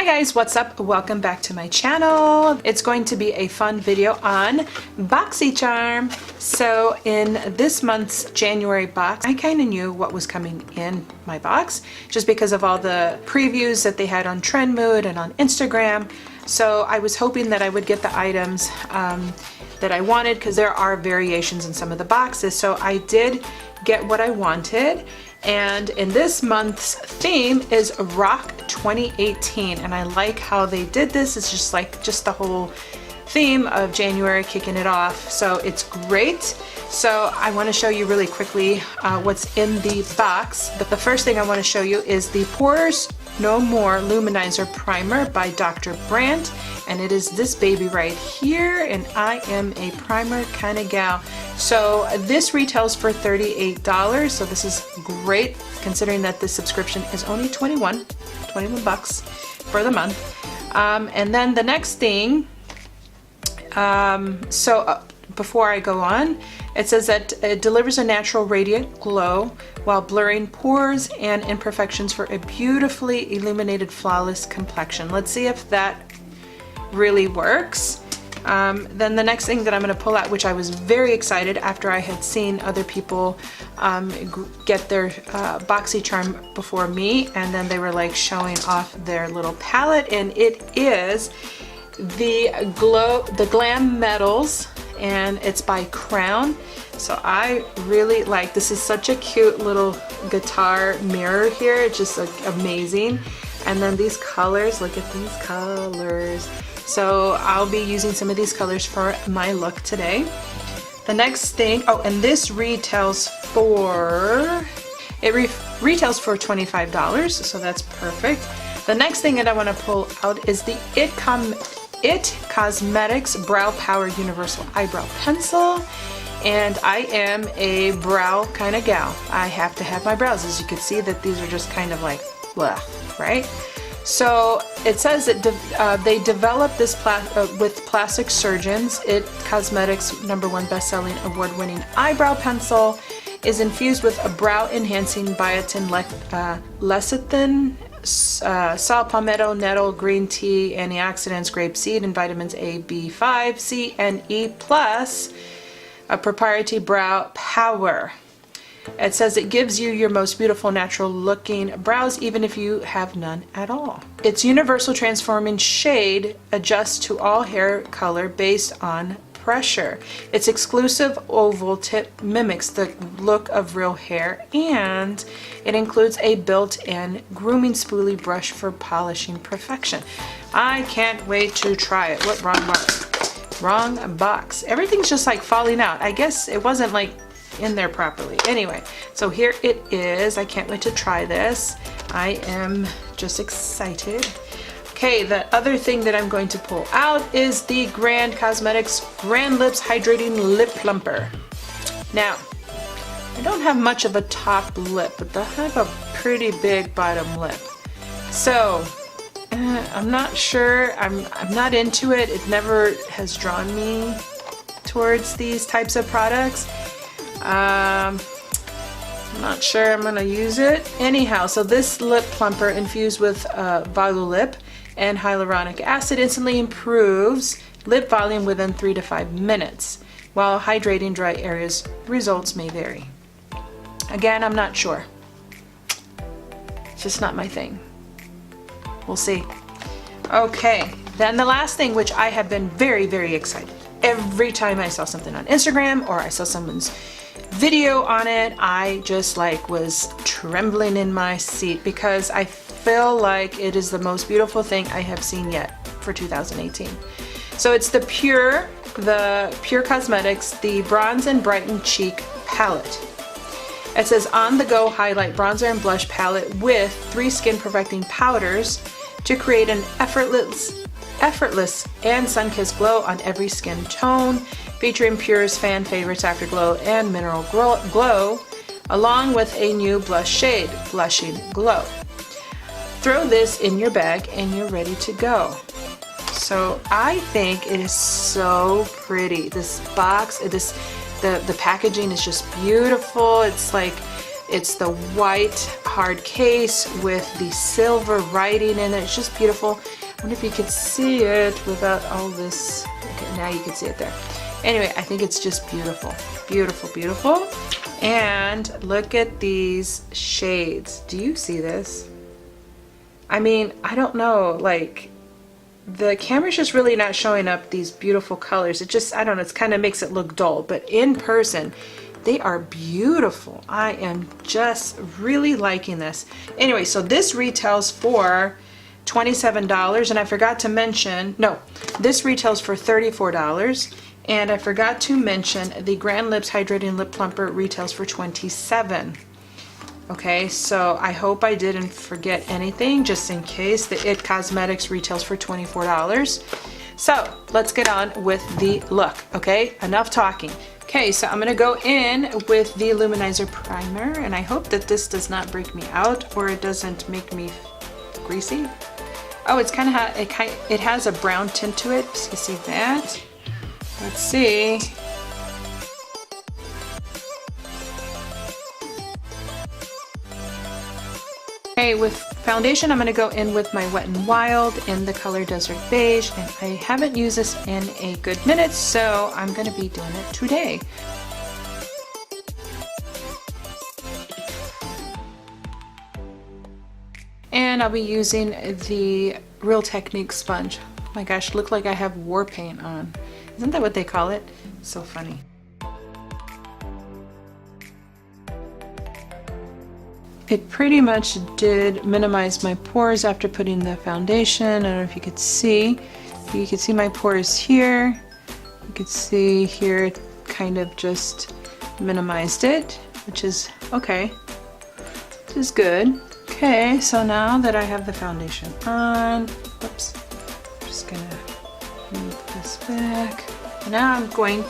Hi guys, what's up? Welcome back to my channel. It's going to be a fun video on BoxyCharm. So in this month's January box, I kind of knew what was coming in my box just because of all the previews that they had on Trendmood and on Instagram. So I was hoping that I would get the items that I wanted because there are variations in some of the boxes. So I did get what I wanted. And in this month's theme is Rock 2018, and I like how they did this. It's just the whole theme of January kicking it off, so it's great. So I want to show you really quickly what's in the box. But the first thing I want to show you is the Pores No More Luminizer Primer by Dr. Brandt, and it is this baby right here, and I am a primer kind of gal. So this retails for $38, so this is great considering that this subscription is only 21 bucks for the month. And then the next thing, before I go on, it says that it delivers a natural radiant glow while blurring pores and imperfections for a beautifully illuminated, flawless complexion. Let's see if that really works. Then the next thing that I'm going to pull out, which I was very excited after I had seen other people get their BoxyCharm before me, and then they were like showing off their little palette, and it is the Glam Metals, and it's by Crown. So I really like this. Is such a cute little guitar mirror here. It's just like amazing. And then these colors, look at these colors. So I'll be using some of these colors for my look today. The next thing, oh, and this retails for, retails for $25, so that's perfect. The next thing that I want to pull out is the It Cosmetics Brow Power Universal Eyebrow Pencil. And I am a brow kind of gal. I have to have my brows. As you can see that these are just kind of like, blah, right? So it says that they developed this with plastic surgeons. It Cosmetics #1 best-selling award-winning eyebrow pencil is infused with a brow-enhancing biotin lecithin, saw palmetto, nettle, green tea, antioxidants, grapeseed, and vitamins A, B5, C, and E+, a proprietary brow power. It says it gives you your most beautiful natural looking brows even if you have none at all. Its universal transforming shade adjusts to all hair color based on pressure. Its exclusive oval tip mimics the look of real hair, and it includes a built-in grooming spoolie brush for polishing perfection. I can't wait to try it. What, wrong box? Wrong box. Everything's just like falling out. I guess it wasn't like in there properly. Anyway, so here it is. I can't wait to try this. I am just excited. Okay, the other thing that I'm going to pull out is the Grand Cosmetics Grand Lips Hydrating Lip Plumper. Now, I don't have much of a top lip, but I have a pretty big bottom lip. So, I'm not sure. I'm not into it. It never has drawn me towards these types of products. I'm not sure I'm gonna use it. Anyhow, so this lip plumper infused with Volulip and hyaluronic acid instantly improves lip volume within 3 to 5 minutes. While hydrating dry areas, results may vary. Again, I'm not sure. It's just not my thing. We'll see. Okay, then the last thing, which I have been very, very excited. Every time I saw something on Instagram or I saw someone's video on it, I just like was trembling in my seat because I feel like it is the most beautiful thing I have seen yet for 2018. So it's the Pure Cosmetics, the Bronze and Brighten Cheek Palette. It says on the go highlight bronzer and blush palette with 3 skin perfecting powders to create an effortless and sun-kissed glow on every skin tone, featuring Pure's fan favorites Afterglow and Mineral Glow, along with a new blush shade, Blushing Glow. Throw this in your bag and you're ready to go. So I think it is so pretty. This box, the packaging is just beautiful. It's like, it's the white hard case with the silver writing in it. It's just beautiful. I wonder if you could see it without all this. Okay, now you can see it there. Anyway, I think it's just beautiful. Beautiful, beautiful. And look at these shades. Do you see this? I mean, I don't know, like, the camera's just really not showing up these beautiful colors. It just, I don't know, it kind of makes it look dull, but in person, they are beautiful. I am just really liking this. Anyway, so this retails for $27, and I forgot to mention, no, this retails for $34, and I forgot to mention the Grand Lips Hydrating Lip Plumper retails for $27. Okay, so I hope I didn't forget anything, just in case. The IT Cosmetics retails for $24. So let's get on with the look, okay? Enough talking. Okay, so I'm gonna go in with the Luminizer Primer, and I hope that this does not break me out or it doesn't make me greasy. Oh, it's kind of, it has a brown tint to it, so you see that? Let's see. Okay, with foundation, I'm going to go in with my Wet n Wild in the color Desert Beige, and I haven't used this in a good minute, so I'm going to be doing it today. And I'll be using the Real Technique sponge. Oh my gosh, look like I have war paint on. Isn't that what they call it? So funny. It pretty much did minimize my pores after putting the foundation. I don't know if you could see. You could see my pores here. You could see here it kind of just minimized it, which is okay. Which is good. Okay, so now that I have the foundation on, whoops, I'm just gonna move this back. Now I'm going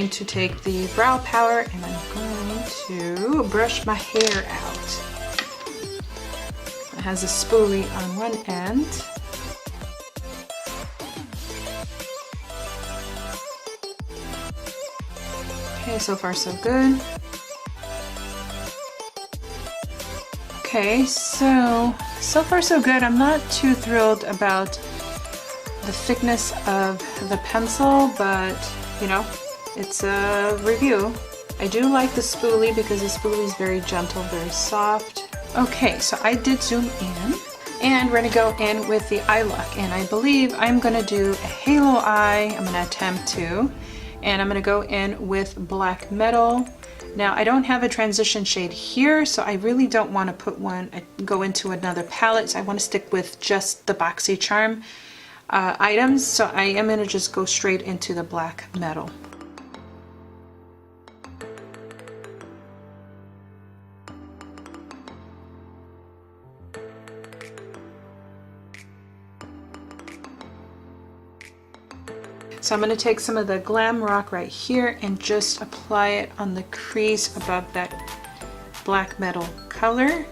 to take the brow powder and I'm going to brush my hair out. It has a spoolie on one end. Okay, so far so good. Okay, so far so good. I'm not too thrilled about the thickness of the pencil, but you know, it's a review. I do like the spoolie because the spoolie is very gentle, very soft. Okay, so I did zoom in, and we're gonna go in with the eye look, and I believe I'm gonna do a halo eye. I'm gonna attempt to, and I'm gonna go in with black metal. Now I don't have a transition shade here, so I really don't want to put one, go into another palette. So I want to stick with just the BoxyCharm items, so I am going to just go straight into the black metal. So I'm going to take some of the Glam Rock right here and just apply it on the crease above that black metal color.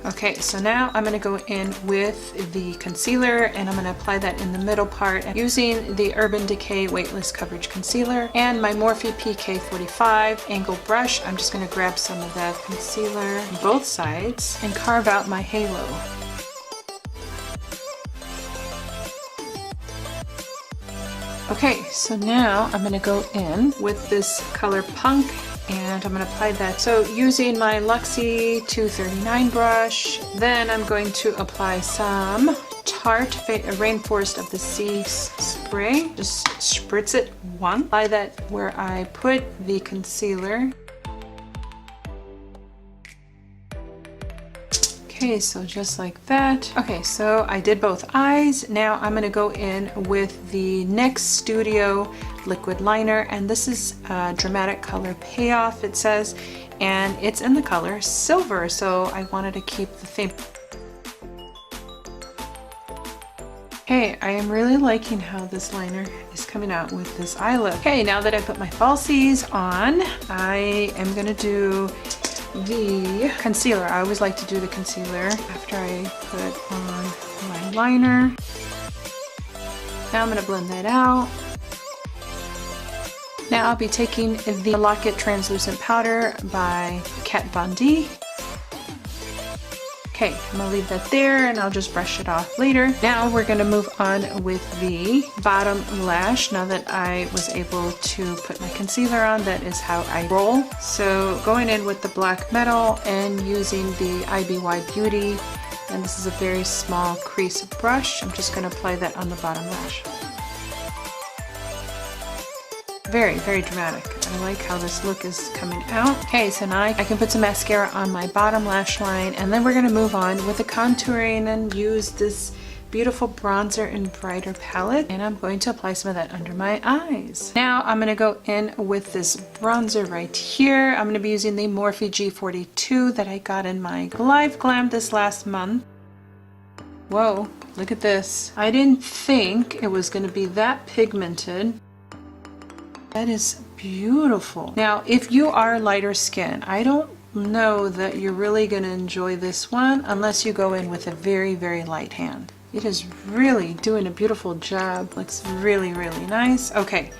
Okay, so now I'm going to go in with the concealer, and I'm going to apply that in the middle part using the Urban Decay Weightless Coverage Concealer and my Morphe PK45 angle brush. I'm just going to grab some of that concealer on both sides and carve out my halo. Okay, so now I'm going to go in with this color Punk, and I'm going to apply that. So using my Luxie 239 brush, then I'm going to apply some Tarte Rainforest of the Sea spray. Just spritz it once. Apply that where I put the concealer. Okay, so just like that. Okay, so I did both eyes. Now I'm gonna go in with the NYX Studio liquid liner, and this is Dramatic Color Payoff, it says, and it's in the color Silver, so I wanted to keep the theme. Okay, I am really liking how this liner is coming out with this eye look. Okay, now that I put my falsies on, I am gonna do the concealer. I always like to do the concealer after I put on my liner. Now I'm going to blend that out. Now I'll be taking the Lock It Translucent Powder by Kat Von D. Okay, I'm gonna leave that there and I'll just brush it off later. Now we're gonna move on with the bottom lash. Now that I was able to put my concealer on, that is how I roll. So going in with the black metal and using the IBY Beauty, and this is a very small crease brush. I'm just gonna apply that on the bottom lash. Very, very dramatic. I like how this look is coming out. Okay, so now I can put some mascara on my bottom lash line, and then we're gonna move on with the contouring and use this beautiful bronzer and brighter palette, and I'm going to apply some of that under my eyes. Now I'm gonna go in with this bronzer right here. I'm gonna be using the Morphe G42 that I got in my Live Glam this last month. Whoa, look at this. I didn't think it was gonna be that pigmented. That is beautiful. Now, if you are lighter skin, I don't know that you're really gonna enjoy this one unless you go in with a very, very light hand. It is really doing a beautiful job. Looks really, really nice. Okay,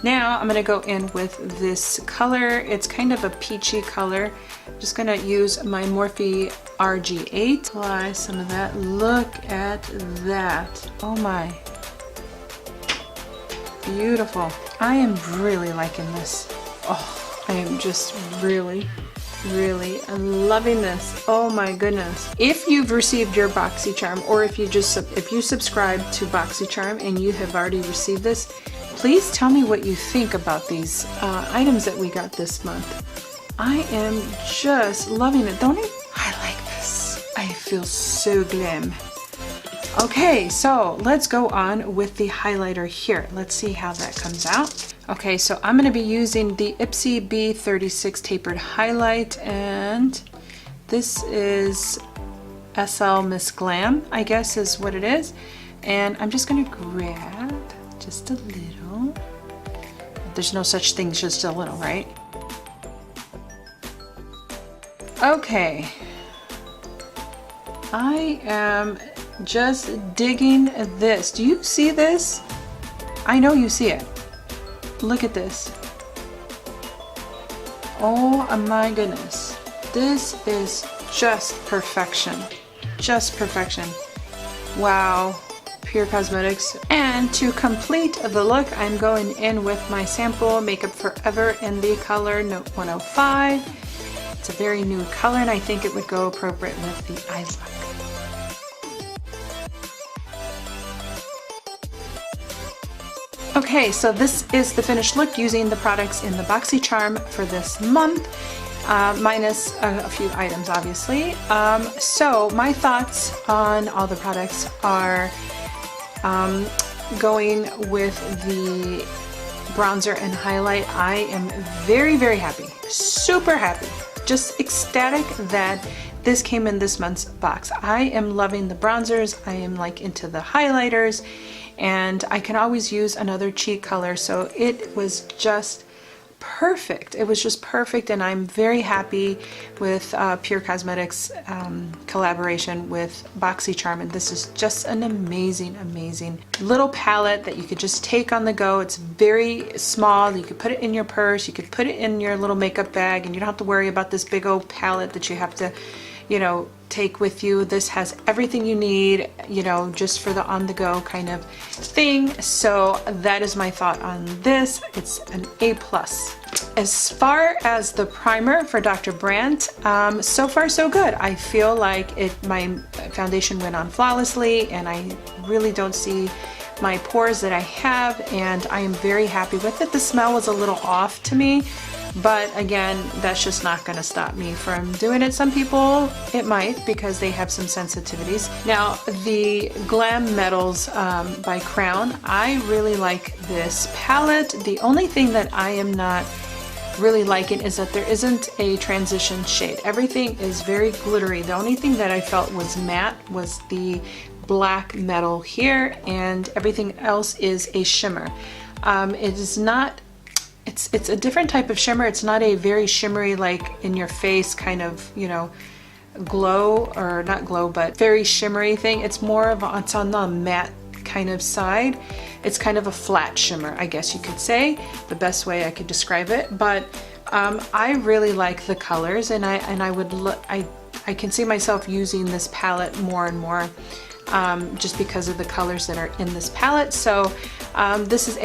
now I'm gonna go in with this color. It's kind of a peachy color. I'm just gonna use my Morphe RG8. Apply some of that. Look at that. Oh my. Beautiful. I am really liking this. Oh, I am just really, really loving this. Oh my goodness. If you've received your BoxyCharm, or if you subscribe to BoxyCharm and you have already received this, please tell me what you think about these items that we got this month. I am just loving it. Don't I like this? I feel so glam. Okay, so let's go on with the highlighter here. Let's see how that comes out. Okay, so I'm going to be using the Ipsy B36 Tapered Highlight, and this is SL Miss Glam, I guess is what it is. And I'm just going to grab just a little. There's no such thing, just a little, right? Okay. I am just digging this. Do you see this? I know you see it. Look at this. Oh my goodness. This is just perfection. Just perfection. Wow. Pure Cosmetics. And to complete the look, I'm going in with my sample Makeup Forever in the color Note 105. It's a very new color, and I think it would go appropriate with the eye look. Okay, so this is the finished look using the products in the BoxyCharm for this month, minus a few items, obviously. So my thoughts on all the products are going with the bronzer and highlight. I am very, very happy, super happy, just ecstatic that this came in this month's box. I am loving the bronzers. I am like into the highlighters, and I can always use another cheek color, so it was just perfect. It was just perfect, and I'm very happy with Pure Cosmetics collaboration with BoxyCharm, and this is just an amazing, amazing little palette that you could just take on the go. It's very small. You could put it in your purse, you could put it in your little makeup bag, and you don't have to worry about this big old palette that you have to, you know, take with you. This has everything you need, you know, just for the on-the-go kind of thing. So that is my thought on this. It's an A+. As far as the primer for Dr. Brandt, so far so good. I feel like my foundation went on flawlessly, and I really don't see my pores that I have, and I am very happy with it. The smell was a little off to me, but again, that's just not going to stop me from doing it. Some people, it might, because they have some sensitivities. Now, the Glam Metals by Crown, I really like this palette. The only thing that I am not really liking is that there isn't a transition shade. Everything is very glittery. The only thing that I felt was matte was the black metal here, and everything else is a shimmer. It is not, it's a different type of shimmer. It's not a very shimmery, like in your face kind of, you know, glow, or not glow, but very shimmery thing. It's more of it's on the matte kind of side. It's kind of a flat shimmer, I guess you could say, the best way I could describe it. But I really like the colors, and I can see myself using this palette more and more, just because of the colors that are in this palette. So this is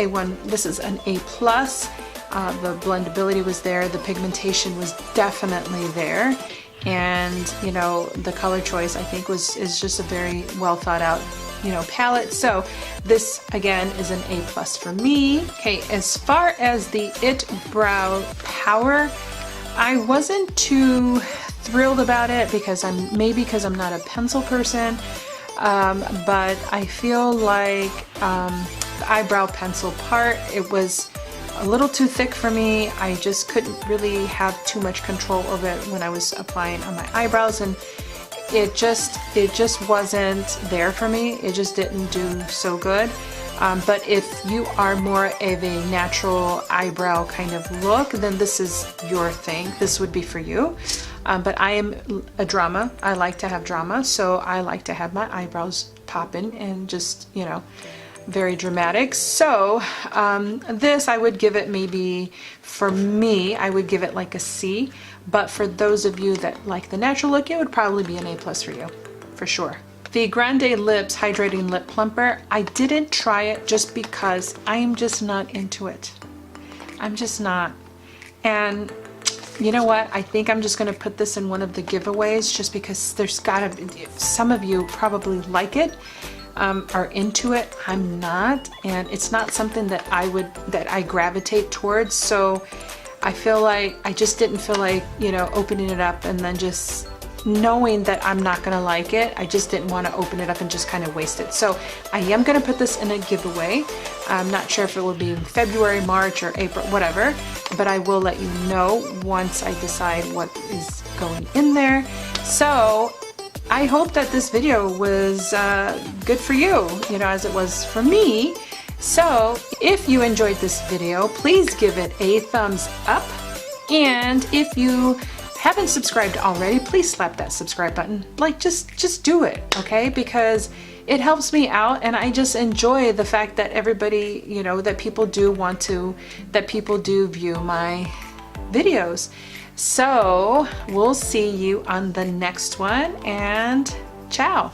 this is an A+. The blendability was there, the pigmentation was definitely there, and you know, the color choice I think is just a very well thought out, you know, palette. So this again is an A+ for me. Okay, as far as the IT Brow Power, I wasn't too thrilled about it because because I'm not a pencil person, but I feel like the eyebrow pencil part, it was a little too thick for me. I just couldn't really have too much control over it when I was applying on my eyebrows, and it just wasn't there for me. It just didn't do so good. But if you are more of a natural eyebrow kind of look, then this is your thing. This would be for you. But I am a drama. I like to have drama, so I like to have my eyebrows popping and just, you know, very dramatic. So this, I would give it, maybe for me, I would give it like a C, but for those of you that like the natural look, it would probably be an A+ for you, for sure. The Grande Lips Hydrating Lip Plumper, I didn't try it just because I'm just not into it. I'm just not. And you know what? I think I'm just going to put this in one of the giveaways, just because there's gotta be, some of you probably like it, are into it. I'm not, and it's not something that I gravitate towards. So I feel like I just didn't feel like, you know, opening it up and then just knowing that I'm not gonna like it. I just didn't want to open it up and just kind of waste it. So I am gonna put this in a giveaway. I'm not sure if it will be in February, March, or April, whatever, but I will let you know once I decide what is going in there. So I hope that this video was good for you, you know, as it was for me. So if you enjoyed this video, please give it a thumbs up. And if you haven't subscribed already, please slap that subscribe button. Like, just do it, okay? Because it helps me out, and I just enjoy the fact that everybody, you know, that people do view my videos. So we'll see you on the next one, and ciao.